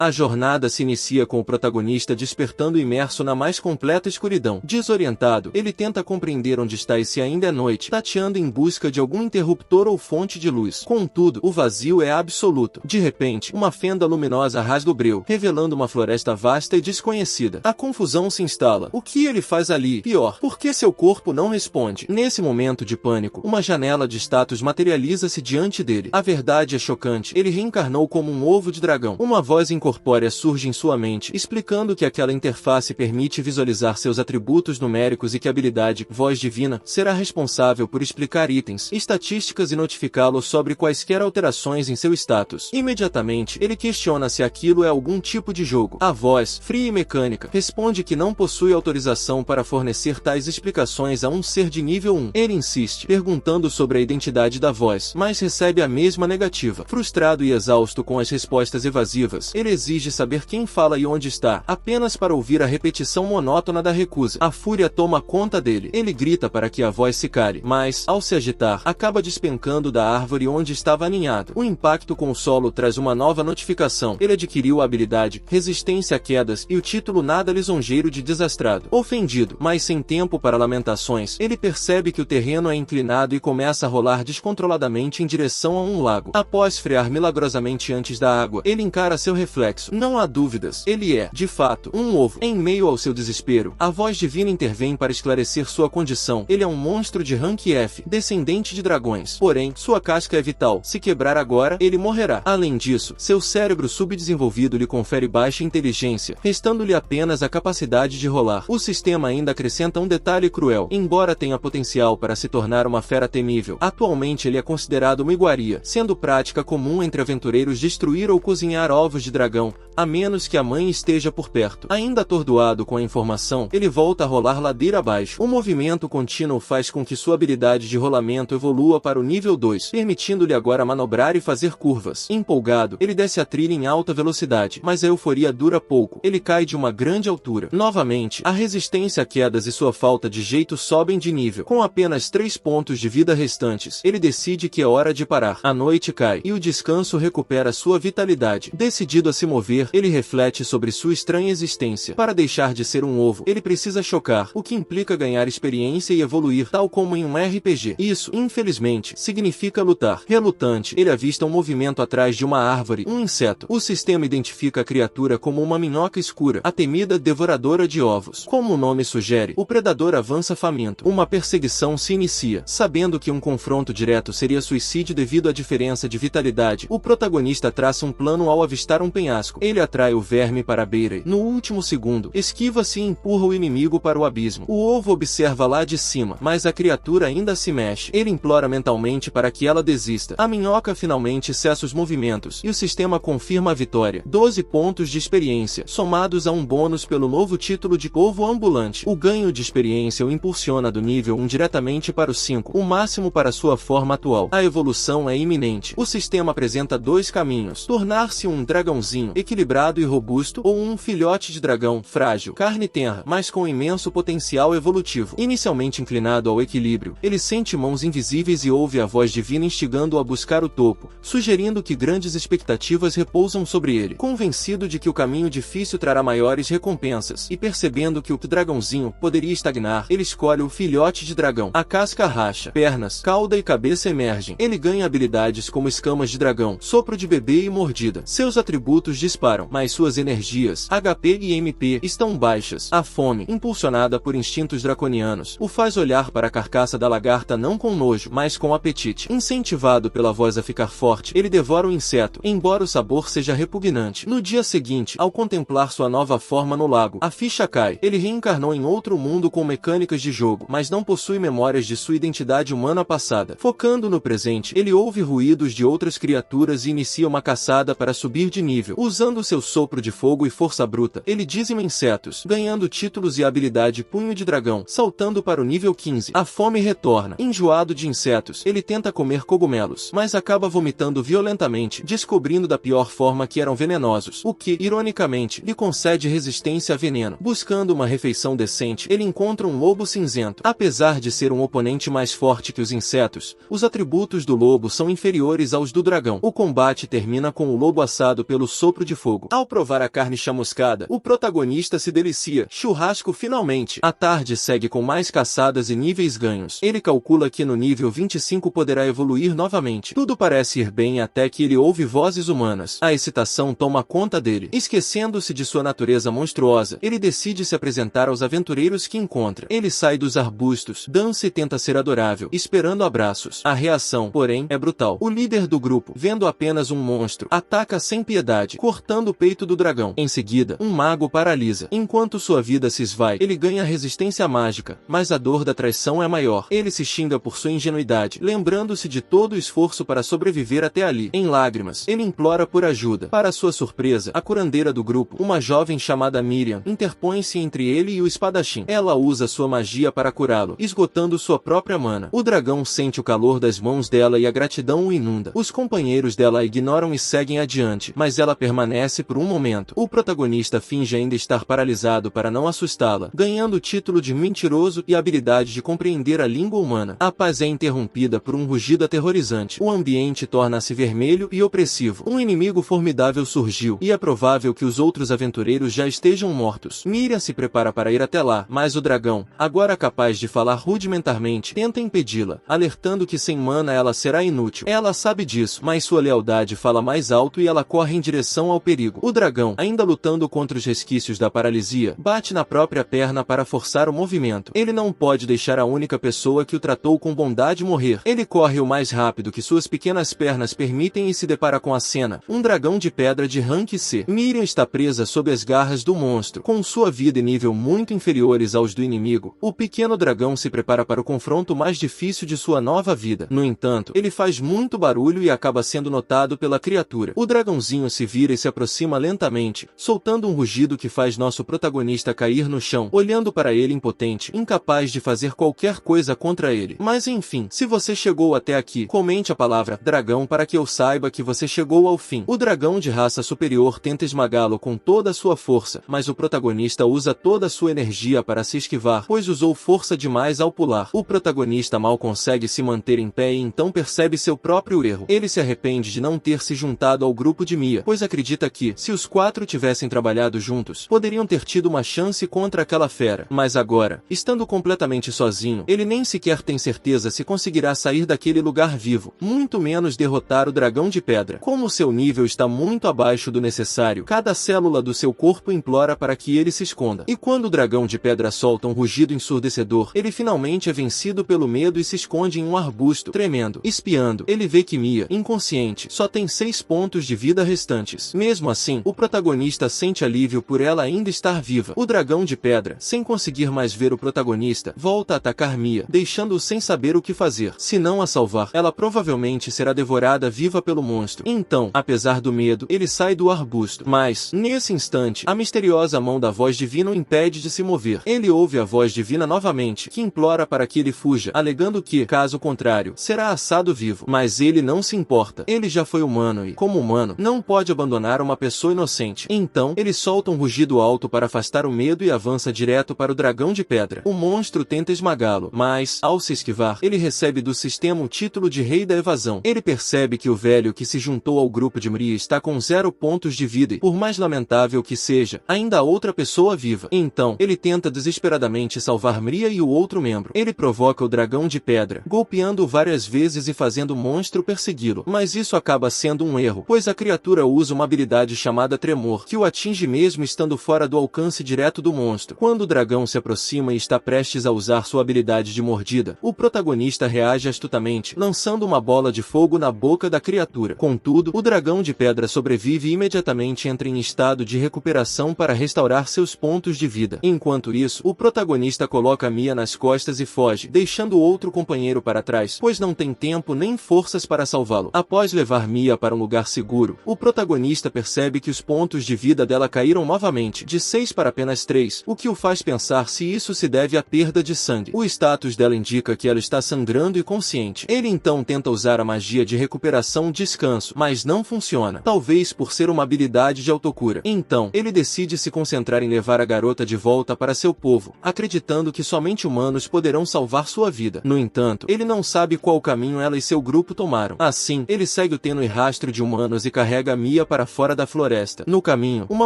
A jornada se inicia com o protagonista despertando imerso na mais completa escuridão. Desorientado, ele tenta compreender onde está e se ainda é noite, tateando em busca de algum interruptor ou fonte de luz. Contudo, o vazio é absoluto. De repente, uma fenda luminosa rasga o breu, revelando uma floresta vasta e desconhecida. A confusão se instala. O que ele faz ali? Pior, por que seu corpo não responde? Nesse momento de pânico, uma janela de status materializa-se diante dele. A verdade é chocante. Ele reencarnou como um ovo de dragão. Uma voz incorpórea surge em sua mente, explicando que aquela interface permite visualizar seus atributos numéricos e que a habilidade Voz Divina será responsável por explicar itens, estatísticas e notificá-lo sobre quaisquer alterações em seu status. Imediatamente, ele questiona se aquilo é algum tipo de jogo. A voz, fria e mecânica, responde que não possui autorização para fornecer tais explicações a um ser de nível 1. Ele insiste, perguntando sobre a identidade da voz, mas recebe a mesma negativa. Frustrado e exausto com as respostas evasivas, ele exige saber quem fala e onde está, apenas para ouvir a repetição monótona da recusa. A fúria toma conta dele. Ele grita para que a voz se cale, mas, ao se agitar, acaba despencando da árvore onde estava aninhado. O impacto com o solo traz uma nova notificação. Ele adquiriu a habilidade Resistência a Quedas e o título nada lisonjeiro de Desastrado. Ofendido, mas sem tempo para lamentações, ele percebe que o terreno é inclinado e começa a rolar descontroladamente em direção a um lago. Após frear milagrosamente antes da água, ele encara seu reflexo. Não há dúvidas, ele é, de fato, um ovo. Em meio ao seu desespero, a voz divina intervém para esclarecer sua condição. Ele é um monstro de rank F, descendente de dragões. Porém, sua casca é vital. Se quebrar agora, ele morrerá. Além disso, seu cérebro subdesenvolvido lhe confere baixa inteligência, restando-lhe apenas a capacidade de rolar. O sistema ainda acrescenta um detalhe cruel. Embora tenha potencial para se tornar uma fera temível, atualmente ele é considerado uma iguaria, sendo prática comum entre aventureiros destruir ou cozinhar ovos de dragão, a menos que a mãe esteja por perto. Ainda atordoado com a informação, ele volta a rolar ladeira abaixo. O movimento contínuo faz com que sua habilidade de rolamento evolua para o nível 2, permitindo-lhe agora manobrar e fazer curvas. Empolgado, ele desce a trilha em alta velocidade, mas a euforia dura pouco. Ele cai de uma grande altura. Novamente, a resistência a quedas e sua falta de jeito sobem de nível. Com apenas 3 pontos de vida restantes, ele decide que é hora de parar. A noite cai, e o descanso recupera sua vitalidade. Decidido a se mover, ele reflete sobre sua estranha existência. Para deixar de ser um ovo, ele precisa chocar, o que implica ganhar experiência e evoluir, tal como em um RPG. Isso, infelizmente, significa lutar. Relutante, ele avista um movimento atrás de uma árvore, um inseto. O sistema identifica a criatura como uma minhoca escura, a temida devoradora de ovos. Como o nome sugere, o predador avança faminto. Uma perseguição se inicia. Sabendo que um confronto direto seria suicídio devido à diferença de vitalidade, o protagonista traça um plano ao avistar um penhasco. Ele atrai o verme para a beira e, no último segundo, esquiva-se e empurra o inimigo para o abismo. O ovo observa lá de cima, mas a criatura ainda se mexe. Ele implora mentalmente para que ela desista. A minhoca finalmente cessa os movimentos, e o sistema confirma a vitória. 12 pontos de experiência, somados a um bônus pelo novo título de ovo ambulante. O ganho de experiência o impulsiona do nível 1 diretamente para o 5, o máximo para sua forma atual. A evolução é iminente. O sistema apresenta 2 caminhos: tornar-se um dragãozinho equilibrado e robusto, ou um filhote de dragão frágil, carne tenra, mas com imenso potencial evolutivo. Inicialmente inclinado ao equilíbrio, ele sente mãos invisíveis e ouve a voz divina instigando-o a buscar o topo, sugerindo que grandes expectativas repousam sobre ele. Convencido de que o caminho difícil trará maiores recompensas, e percebendo que o dragãozinho poderia estagnar, ele escolhe o filhote de dragão. A casca racha, pernas, cauda e cabeça emergem. Ele ganha habilidades como escamas de dragão, sopro de bebê e mordida. Seus atributos disparam, mas suas energias, HP e MP, estão baixas. A fome, impulsionada por instintos draconianos, o faz olhar para a carcaça da lagarta não com nojo, mas com apetite. Incentivado pela voz a ficar forte, ele devora o inseto, embora o sabor seja repugnante. No dia seguinte, ao contemplar sua nova forma no lago, a ficha cai. Ele reencarnou em outro mundo com mecânicas de jogo, mas não possui memórias de sua identidade humana passada. Focando no presente, ele ouve ruídos de outras criaturas e inicia uma caçada para subir de nível. Usando seu sopro de fogo e força bruta, ele dizima insetos, ganhando títulos e habilidade Punho de Dragão, saltando para o nível 15. A fome retorna. Enjoado de insetos, ele tenta comer cogumelos, mas acaba vomitando violentamente, descobrindo da pior forma que eram venenosos, o que, ironicamente, lhe concede resistência a veneno. Buscando uma refeição decente, ele encontra um lobo cinzento. Apesar de ser um oponente mais forte que os insetos, os atributos do lobo são inferiores aos do dragão. O combate termina com o lobo assado pelo sopro sopro de fogo. Ao provar a carne chamuscada, o protagonista se delicia. Churrasco finalmente. A tarde segue com mais caçadas e níveis ganhos. Ele calcula que no nível 25 poderá evoluir novamente. Tudo parece ir bem até que ele ouve vozes humanas. A excitação toma conta dele. Esquecendo-se de sua natureza monstruosa, ele decide se apresentar aos aventureiros que encontra. Ele sai dos arbustos, dança e tenta ser adorável, esperando abraços. A reação, porém, é brutal. O líder do grupo, vendo apenas um monstro, ataca sem piedade, cortando o peito do dragão. Em seguida, um mago paralisa. Enquanto sua vida se esvai, ele ganha resistência mágica, mas a dor da traição é maior. Ele se xinga por sua ingenuidade, lembrando-se de todo o esforço para sobreviver até ali. Em lágrimas, ele implora por ajuda. Para sua surpresa, a curandeira do grupo, uma jovem chamada Miriam, interpõe-se entre ele e o espadachim. Ela usa sua magia para curá-lo, esgotando sua própria mana. O dragão sente o calor das mãos dela e a gratidão o inunda. Os companheiros dela a ignoram e seguem adiante, mas ela permanece por um momento. O protagonista finge ainda estar paralisado para não assustá-la, ganhando o título de mentiroso e a habilidade de compreender a língua humana. A paz é interrompida por um rugido aterrorizante. O ambiente torna-se vermelho e opressivo. Um inimigo formidável surgiu, e é provável que os outros aventureiros já estejam mortos. Miriam se prepara para ir até lá, mas o dragão, agora capaz de falar rudimentarmente, tenta impedi-la, alertando que sem mana ela será inútil. Ela sabe disso, mas sua lealdade fala mais alto e ela corre em direção ao perigo. O dragão, ainda lutando contra os resquícios da paralisia, bate na própria perna para forçar o movimento. Ele não pode deixar a única pessoa que o tratou com bondade morrer. Ele corre o mais rápido que suas pequenas pernas permitem e se depara com a cena. Um dragão de pedra de rank C. Miriam está presa sob as garras do monstro. Com sua vida e nível muito inferiores aos do inimigo, o pequeno dragão se prepara para o confronto mais difícil de sua nova vida. No entanto, ele faz muito barulho e acaba sendo notado pela criatura. O dragãozinho se vira e se aproxima lentamente, soltando um rugido que faz nosso protagonista cair no chão, olhando para ele impotente, incapaz de fazer qualquer coisa contra ele. Mas enfim, se você chegou até aqui, comente a palavra dragão para que eu saiba que você chegou ao fim. O dragão de raça superior tenta esmagá-lo com toda a sua força, mas o protagonista usa toda a sua energia para se esquivar, pois usou força demais ao pular. O protagonista mal consegue se manter em pé e então percebe seu próprio erro. Ele se arrepende de não ter se juntado ao grupo de Mia, pois acredita que, se os quatro tivessem trabalhado juntos, poderiam ter tido uma chance contra aquela fera. Mas agora, estando completamente sozinho, ele nem sequer tem certeza se conseguirá sair daquele lugar vivo, muito menos derrotar o dragão de pedra. Como seu nível está muito abaixo do necessário, cada célula do seu corpo implora para que ele se esconda. E quando o dragão de pedra solta um rugido ensurdecedor, ele finalmente é vencido pelo medo e se esconde em um arbusto, tremendo. Espiando, ele vê que Mia, inconsciente, só tem 6 pontos de vida restantes. Mesmo assim, o protagonista sente alívio por ela ainda estar viva. O dragão de pedra, sem conseguir mais ver o protagonista, volta a atacar Mia, deixando-o sem saber o que fazer. Se não a salvar, ela provavelmente será devorada viva pelo monstro. Então, apesar do medo, ele sai do arbusto. Mas, nesse instante, a misteriosa mão da voz divina o impede de se mover. Ele ouve a voz divina novamente, que implora para que ele fuja, alegando que, caso contrário, será assado vivo. Mas ele não se importa. Ele já foi humano e, como humano, não pode abandonar uma pessoa inocente. Então, ele solta um rugido alto para afastar o medo e avança direto para o dragão de pedra. O monstro tenta esmagá-lo, mas, ao se esquivar, ele recebe do sistema o título de Rei da Evasão. Ele percebe que o velho que se juntou ao grupo de Mria está com 0 pontos de vida e, por mais lamentável que seja, ainda há outra pessoa viva. Então, ele tenta desesperadamente salvar Mria e o outro membro. Ele provoca o dragão de pedra, golpeando-o várias vezes e fazendo o monstro persegui-lo. Mas isso acaba sendo um erro, pois a criatura usa uma habilidade chamada Tremor, que o atinge mesmo estando fora do alcance direto do monstro. Quando o dragão se aproxima e está prestes a usar sua habilidade de mordida, o protagonista reage astutamente, lançando uma bola de fogo na boca da criatura. Contudo, o dragão de pedra sobrevive e imediatamente entra em estado de recuperação para restaurar seus pontos de vida. Enquanto isso, o protagonista coloca Mia nas costas e foge, deixando o outro companheiro para trás, pois não tem tempo nem forças para salvá-lo. Após levar Mia para um lugar seguro, o protagonista percebe que os pontos de vida dela caíram novamente, de 6 para apenas 3, o que o faz pensar se isso se deve à perda de sangue. O status dela indica que ela está sangrando e consciente. Ele então tenta usar a magia de recuperação descanso, mas não funciona, talvez por ser uma habilidade de autocura. Então, ele decide se concentrar em levar a garota de volta para seu povo, acreditando que somente humanos poderão salvar sua vida. No entanto, ele não sabe qual caminho ela e seu grupo tomaram. Assim, ele segue o tênue rastro de humanos e carrega Mia para fora da floresta. No caminho, uma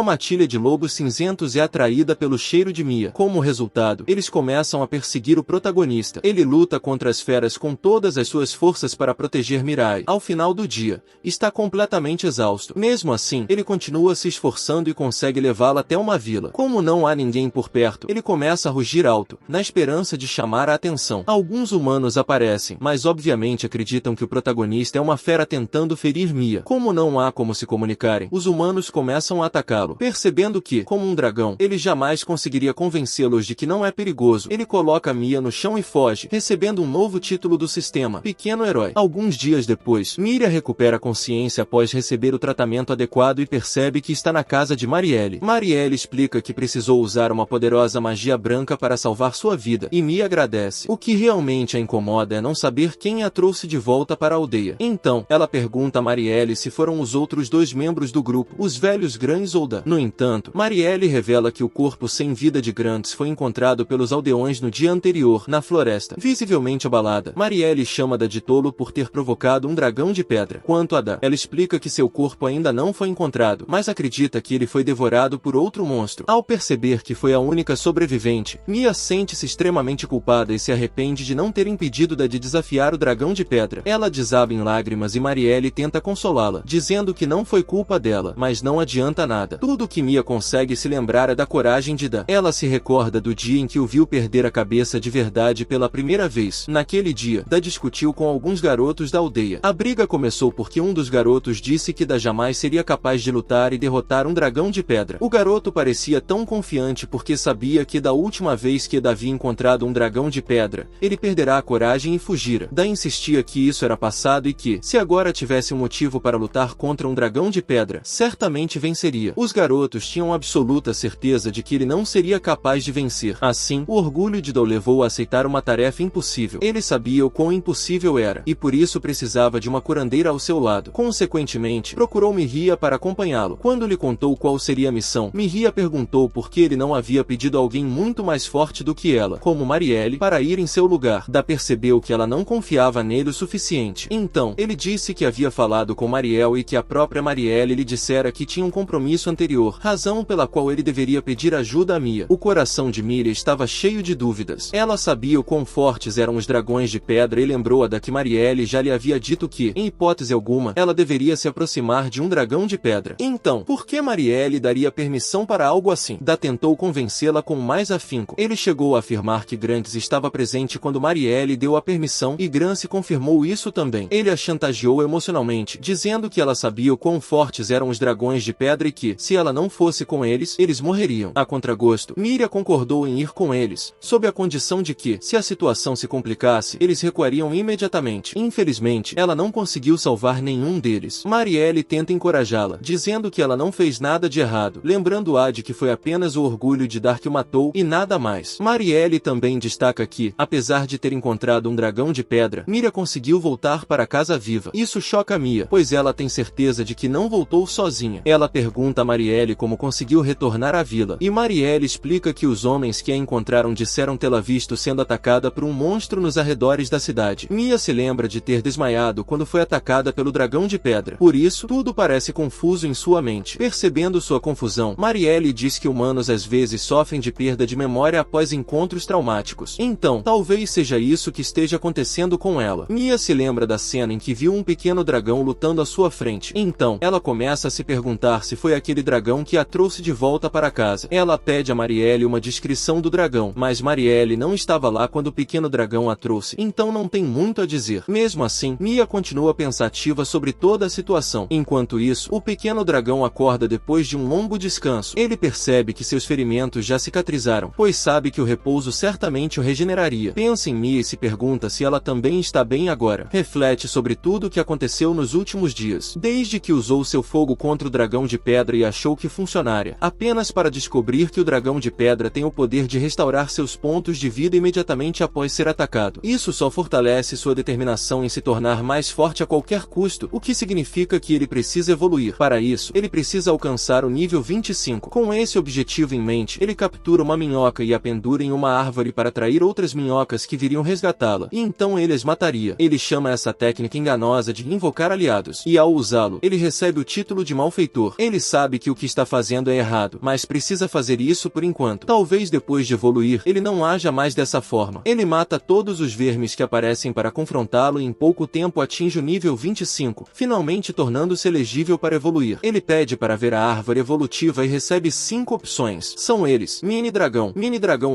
matilha de lobos cinzentos é atraída pelo cheiro de Mia. Como resultado, eles começam a perseguir o protagonista. Ele luta contra as feras com todas as suas forças para proteger Mirai. Ao final do dia, está completamente exausto. Mesmo assim, ele continua se esforçando e consegue levá-la até uma vila. Como não há ninguém por perto, ele começa a rugir alto, na esperança de chamar a atenção. Alguns humanos aparecem, mas obviamente acreditam que o protagonista é uma fera tentando ferir Mia. Como não há como se comunicarem, os humanos começam a atacá-lo. Percebendo que, como um dragão, ele jamais conseguiria convencê-los de que não é perigoso, ele coloca Mia no chão e foge, recebendo um novo título do sistema, Pequeno Herói. Alguns dias depois, Miriam recupera a consciência após receber o tratamento adequado e percebe que está na casa de Marielle. Marielle explica que precisou usar uma poderosa magia branca para salvar sua vida, e Mia agradece. O que realmente a incomoda é não saber quem a trouxe de volta para a aldeia. Então, ela pergunta a Marielle se foram os outros dois membros do grupo, os velhos Grans ou Da. No entanto, Marielle revela que o corpo sem vida de Grants foi encontrado pelos aldeões no dia anterior, na floresta. Visivelmente abalada, Marielle chama Da de tolo por ter provocado um dragão de pedra. Quanto a Da, ela explica que seu corpo ainda não foi encontrado, mas acredita que ele foi devorado por outro monstro. Ao perceber que foi a única sobrevivente, Mia sente-se extremamente culpada e se arrepende de não ter impedido Da de desafiar o dragão de pedra. Ela desaba em lágrimas e Marielle tenta consolá-la, dizendo que não foi culpa dela, mas não adianta nada. Tudo que Mia consegue se lembrar é da coragem de Da. Ela se recorda do dia em que o viu perder a cabeça de verdade pela primeira vez. Naquele dia, Da discutiu com alguns garotos da aldeia. A briga começou porque um dos garotos disse que Da jamais seria capaz de lutar e derrotar um dragão de pedra. O garoto parecia tão confiante porque sabia que da última vez que Da havia encontrado um dragão de pedra, ele perderá a coragem e fugira. Da insistia que isso era passado e que, se agora tivesse um motivo para lutar contra um dragão de pedra, certamente venceria. Os garotos tinham absoluta certeza de que ele não seria capaz de vencer. Assim, o orgulho de Da o levou a aceitar uma tarefa impossível. Ele sabia o quão impossível era, e por isso precisava de uma curandeira ao seu lado. Consequentemente, procurou Mihia para acompanhá-lo. Quando lhe contou qual seria a missão, Mihia perguntou por que ele não havia pedido alguém muito mais forte do que ela, como Marielle, para ir em seu lugar. Da percebeu que ela não confiava nele o suficiente. Então, ele disse que havia falado com Marielle e que a própria Marielle lhe dissera que tinha um compromisso anterior, razão pela qual ele deveria pedir ajuda a Mia. O coração de Miriam estava cheio de dúvidas. Ela sabia o quão fortes eram os dragões de pedra e lembrou-a da que Marielle já lhe havia dito que, em hipótese alguma, ela deveria se aproximar de um dragão de pedra. Então, por que Marielle daria permissão para algo assim? Da tentou convencê-la com mais afinco. Ele chegou a afirmar que Grantes estava presente quando Marielle deu a permissão e Grance confirmou isso também. Ele a chantageou emocionalmente, dizendo que ela sabia o quão fortes eram os dragões de pedra e que, se ela não fosse com eles, eles morreriam. A contragosto, Miriam concordou em ir com eles, sob a condição de que, se a situação se complicasse, eles recuariam imediatamente. Infelizmente, ela não conseguiu salvar nenhum deles. Marielle tenta encorajá-la, dizendo que ela não fez nada de errado, lembrando-a de que foi apenas o orgulho de Dar que o matou e nada mais. Marielle também destaca que, apesar de ter encontrado um dragão de pedra, Miriam conseguiu voltar para casa viva. Isso choca Mia, pois ela tem certeza de que não voltou sozinha. Ela pergunta a Marielle como conseguiu retornar à vila, e Marielle explica que os homens que a encontraram disseram tê-la visto sendo atacada por um monstro nos arredores da cidade. Mia se lembra de ter desmaiado quando foi atacada pelo dragão de pedra. Por isso, tudo parece confuso em sua mente. Percebendo sua confusão, Marielle diz que humanos às vezes sofrem de perda de memória após encontros traumáticos. Então, talvez seja isso que esteja acontecendo com ela. Mia se lembra da cena em que viu um pequeno dragão lutando à sua frente. Então, ela começa a se perguntar se foi aquele dragão que a trouxe de volta para casa. Ela pede a Marielle uma descrição do dragão, mas Marielle não estava lá quando o pequeno dragão a trouxe, então não tem muito a dizer. Mesmo assim, Mia continua pensativa sobre toda a situação. Enquanto isso, o pequeno dragão acorda depois de um longo descanso. Ele percebe que seus ferimentos já cicatrizaram, pois sabe que o repouso certamente o regeneraria. Pensa em Mia e se pergunta se ela também está bem agora. Reflete sobre tudo o que aconteceu nos últimos dias, desde que usou seu fogo contra o dragão de pedra e achou que funcionaria, apenas para descobrir que o dragão de pedra tem o poder de restaurar seus pontos de vida imediatamente após ser atacado. Isso só fortalece sua determinação em se tornar mais forte a qualquer custo, o que significa que ele precisa evoluir. Para isso, ele precisa alcançar o nível 25. Com esse objetivo em mente, ele captura uma minhoca e a pendura em uma árvore para atrair outras minhocas que viriam resgatá-la, e então ele as mataria. Ele chama essa técnica enganosa de invocar aliados, e ao usá-lo, ele recebe do título de malfeitor. Ele sabe que o que está fazendo é errado, mas precisa fazer isso por enquanto. Talvez depois de evoluir, ele não haja mais dessa forma. Ele mata todos os vermes que aparecem para confrontá-lo e em pouco tempo atinge o nível 25, finalmente tornando-se elegível para evoluir. Ele pede para ver a árvore evolutiva e recebe 5 opções. São eles: mini dragão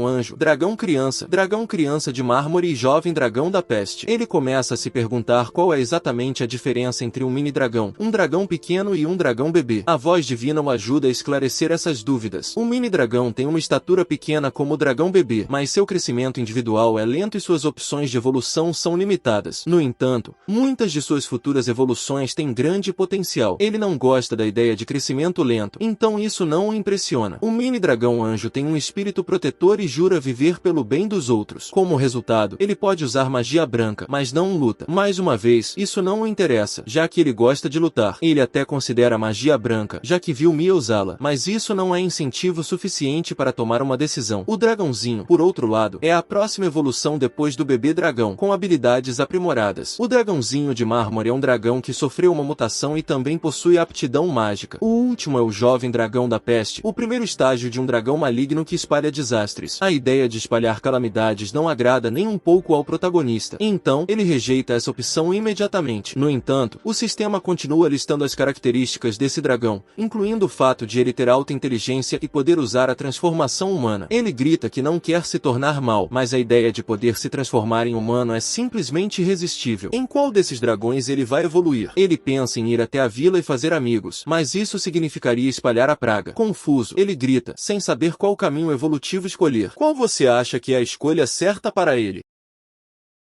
anjo, dragão criança de mármore e jovem dragão da peste. Ele começa a se perguntar qual é exatamente a diferença entre um mini dragão, um dragão pequeno e um dragão bebê. A voz divina o ajuda a esclarecer essas dúvidas. O mini dragão tem uma estatura pequena como o dragão bebê, mas seu crescimento individual é lento e suas opções de evolução são limitadas. No entanto, muitas de suas futuras evoluções têm grande potencial. Ele não gosta da ideia de crescimento lento, então isso não o impressiona. O mini dragão anjo tem um espírito protetor e jura viver pelo bem dos outros. Como resultado, ele pode usar magia branca, mas não luta. Mais uma vez, isso não o interessa, já que ele gosta de lutar. Ele até considera a magia branca, já que viu Mia usá-la, mas isso não é incentivo suficiente para tomar uma decisão. O dragãozinho, por outro lado, é a próxima evolução depois do bebê dragão, com habilidades aprimoradas. O dragãozinho de mármore é um dragão que sofreu uma mutação e também possui aptidão mágica. O último é o jovem dragão da peste, o primeiro estágio de um dragão maligno que espalha desastres. A ideia de espalhar calamidades não agrada nem um pouco ao protagonista, então ele rejeita essa opção imediatamente. No entanto, o sistema continua listando as características desse dragão, incluindo o fato de ele ter alta inteligência e poder usar a transformação humana. Ele grita que não quer se tornar mal, mas a ideia de poder se transformar em humano é simplesmente irresistível. Em qual desses dragões ele vai evoluir? Ele pensa em ir até a vila e fazer amigos, mas isso significaria espalhar a praga. Confuso, ele grita, sem saber qual caminho evolutivo escolher. Qual você acha que é a escolha certa para ele?